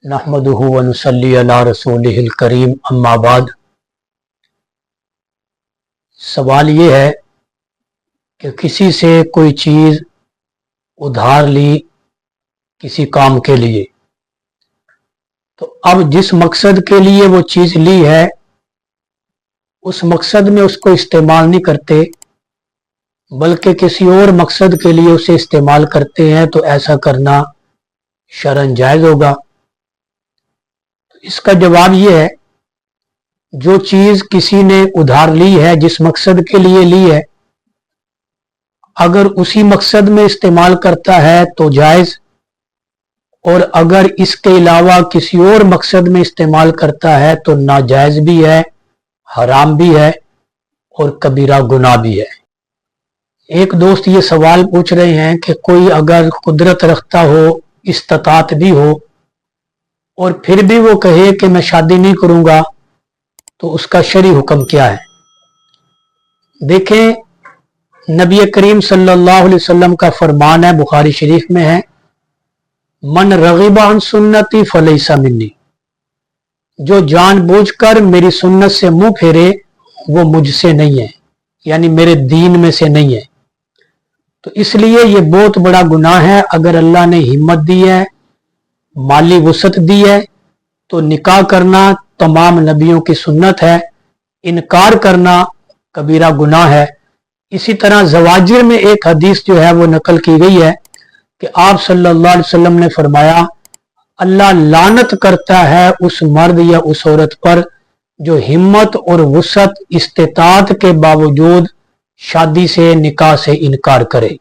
नहमदुहु व नुसल्ली अला रसूलिहिल करीम अम्मा बाद। सवाल ये है कि किसी से कोई चीज़ उधार ली किसी काम के लिए, तो अब जिस मकसद के लिए वो चीज़ ली है उस मकसद में उसको इस्तेमाल नहीं करते बल्कि किसी और मकसद के लिए उसे इस्तेमाल करते हैं, तो ऐसा करना शरअन जायज़ होगा? इसका जवाब ये है, जो चीज़ किसी ने उधार ली है, जिस मकसद के लिए ली है, अगर उसी मकसद में इस्तेमाल करता है तो जायज़, और अगर इसके अलावा किसी और मकसद में इस्तेमाल करता है तो नाजायज़ भी है, हराम भी है और कबीरा गुनाह भी है। एक दोस्त ये सवाल पूछ रहे हैं कि कोई अगर कुदरत रखता हो, इस्तात भी हो, और फिर भी वो कहे कि मैं शादी नहीं करूंगा, तो उसका शरई हुक्म क्या है? देखें, नबी करीम सल्लल्लाहु अलैहि वसल्लम का फरमान है, बुखारी शरीफ में है, मन रग़िबा अन सुन्नती फलैसा मिन्नी, जो जानबूझकर मेरी सुन्नत से मुंह फेरे वो मुझसे नहीं है, यानी मेरे दीन में से नहीं है। तो इसलिए ये बहुत बड़ा गुनाह है। अगर अल्लाह ने हिम्मत दी है, माली वसअत दी है, तो निकाह करना तमाम नबियों की सुन्नत है, इनकार करना कबीरा गुनाह है। इसी तरह ज़वाजिर में एक हदीस जो है वो नकल की गई है कि आप सल्लल्लाहु अलैहि वसल्लम ने फरमाया, अल्लाह लानत करता है उस मर्द या उस औरत पर जो हिम्मत और वसअत इस्तिताअत के बावजूद शादी से, निकाह से इनकार करे।